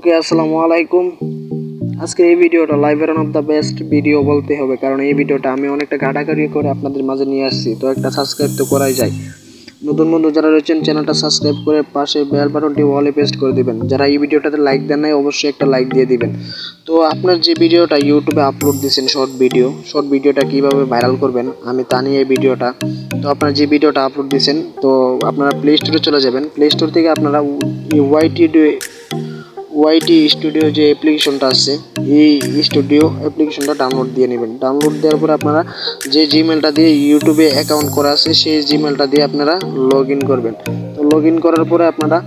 ওকে, আসসালামু আলাইকুম। আজকে এই ভিডিওটা লাইভের one of the best video বলতে হবে, কারণ এই ভিডিওটা আমি অনেকটা ঘাটাঘাটি করে আপনাদের মাঝে নিয়ে আসছি। তো একটা সাবস্ক্রাইব তো করাই যায়। নতুন বন্ধু যারা রয়েছেন চ্যানেলটা সাবস্ক্রাইব করে পাশে বেল বাটনটি অলে পেস্ট করে দিবেন। যারা এই ভিডিওটাতে লাইক দেন নাই অবশ্যই একটা লাইক দিয়ে দিবেন। তো আপনার যে ভিডিওটা ইউটিউবে আপলোড দিয়েছেন শর্ট ভিডিওটা কিভাবে ভাইরাল করবেন আমি তা নিয়ে এই ভিডিওটা। তো আপনার যে ভিডিওটা আপলোড দিয়েছেন, তো আপনারা প্লে স্টোরে চলে যাবেন। প্লে স্টোর থেকে আপনারা ওয়াইটি স্টুডিও যে অ্যাপ্লিকেশনটা আছে, এই স্টুডিও অ্যাপ্লিকেশনটা ডাউনলোড দিয়ে নেবেন। ডাউনলোড দেওয়ার পরে আপনারা যে জিমেলটা দিয়ে ইউটিউবে অ্যাকাউন্ট করা আছে সেই জিমেলটা দিয়ে আপনারা লগ ইন করবেন। তো লগ ইন করার পরে আপনারা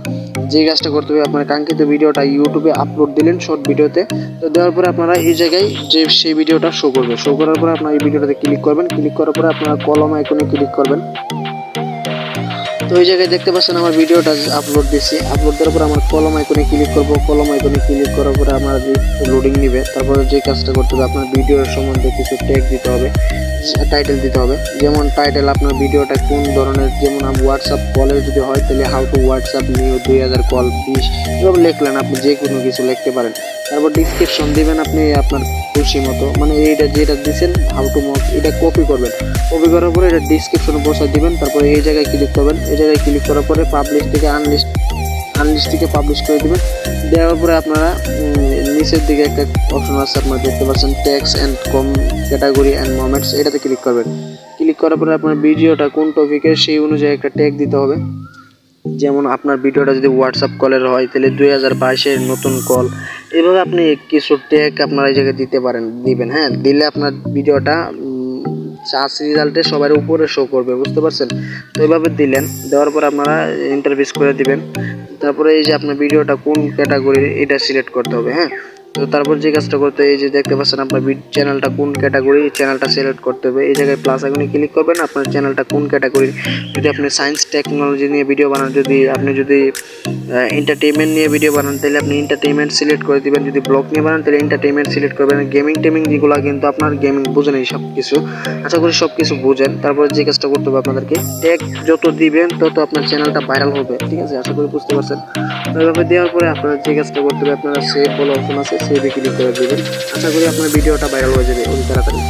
যে কাজটা করতে হবে, আপনার কাঙ্ক্ষিত ভিডিওটা ইউটিউবে আপলোড দিলেন শর্ট ভিডিওতে। তো দেওয়ার পরে আপনারা এই জায়গায় যে সেই ভিডিওটা শো করবে, শো করার পরে আপনারা এই ভিডিওটাতে ক্লিক করবেন। ক্লিক করার পরে আপনারা কলম আইকনে ক্লিক করবেন। তো এই জায়গায় দেখতে পাচ্ছেন আমার ভিডিওটা আপলোড দিয়েছি। আপলোড দেওয়ার পর আমার কলম আইকনে ক্লিক করব। কলম আইকনে ক্লিক করার পরে আমার লোডিং নেবে। তারপরে যে কাজটা করতে হবে, আপনার ভিডিওর সম্বন্ধে কিছু ট্যাগ দিতে হবে, টাইটেল দিতে হবে। যেমন টাইটেল আপনার ভিডিওটা কোন ধরনের, যেমন হোয়াটসঅ্যাপ কলে যদি হয় তাহলে how to WhatsApp new 2000 call 20 এভাবে লিখলেন, আপনি যে কোনো কিছু লিখতে পারেন। তারপর ডিসক্রিপশন দিবেন আপনি আপনার খুশি মতো, মানে এইটা যেটা দিচ্ছেন হাউ টু মক এটা কপি করবেন। কপি করার পরে এটা ডিসক্রিপশনে বসাই দিবেন। তারপরে এই জায়গায় ক্লিক করবেন। এই জায়গায় ক্লিক করার পরে পাবলিশ থেকে আনলিস্ট থেকে পাবলিশ করে দিবেন। দেওয়ার পরে আপনারা নিচের দিকে একটা অপশন আছে আপনারা দেখতে পাচ্ছেন, tax and com category and moments, এটাতে ক্লিক করবেন। ক্লিক করার পরে আপনার ভিডিওটা কোন টপিকের সেই অনুযায়ী একটা ট্যাগ দিতে হবে। যেমন আপনার ভিডিওটা যদি হোয়াটসঅ্যাপ কলের হয় তাহলে 2022-এর নতুন কল, এভাবে আপনি কিছু ট্যাগ আপনারা এই জায়গায় দিবেন। হ্যাঁ, দিলে আপনার ভিডিওটা সার্চ রেজাল্টে সবার উপরে শো করবে, বুঝতে পারছেন? তো এইভাবে দিলেন, দেওয়ার পর আপনারা ইন্টারভিউ করে দিবেন। তারপরে এই যে আপনার ভিডিওটা কোন ক্যাটাগরির এটা সিলেক্ট করতে হবে। হ্যাঁ, তো তারপর যে কাজটা করতে, এই যে দেখতে পাচ্ছেন আপনার চ্যানেলটা কোন ক্যাটাগরি, চ্যানেলটা সিলেক্ট করতে হবে। এই জায়গায় প্লাস আইকনে ক্লিক করবেন। আপনার চ্যানেলটা কোন ক্যাটাগরি, যদি আপনি সায়েন্স টেকনোলজি নিয়ে ভিডিও বানান, আপনি যদি এন্টারটেইনমেন্ট নিয়ে ভিডিও বানান তাহলে আপনি এন্টারটেইনমেন্ট সিলেক্ট করে দিবেন। যদি ব্লগ নিয়ে বানান তাহলে এন্টারটেইনমেন্ট সিলেক্ট করবেন। গেমিং যেগুলো কিন্তু আপনার গেমিং বুঝেন এই সব কিছু, আশা করি সব কিছু বুঝেন। তারপরে যে কাজটা করতে হবে, আপনাদেরকে ট্যাগ যত দিবেন তত আপনার চ্যানেলটা ভাইরাল হবে, ঠিক আছে? আশা করি বুঝতে পারছেন। এইভাবে দেওয়ার পরে আপনারা যে কাজটা করতে হবে, আপনারা সেভ বলে অপশন আছে, সেভে ক্লিক করে দেবেন। আশা করি আপনার ভিডিওটা ভাইরাল হয়ে যাবে অতি তাড়াতাড়ি।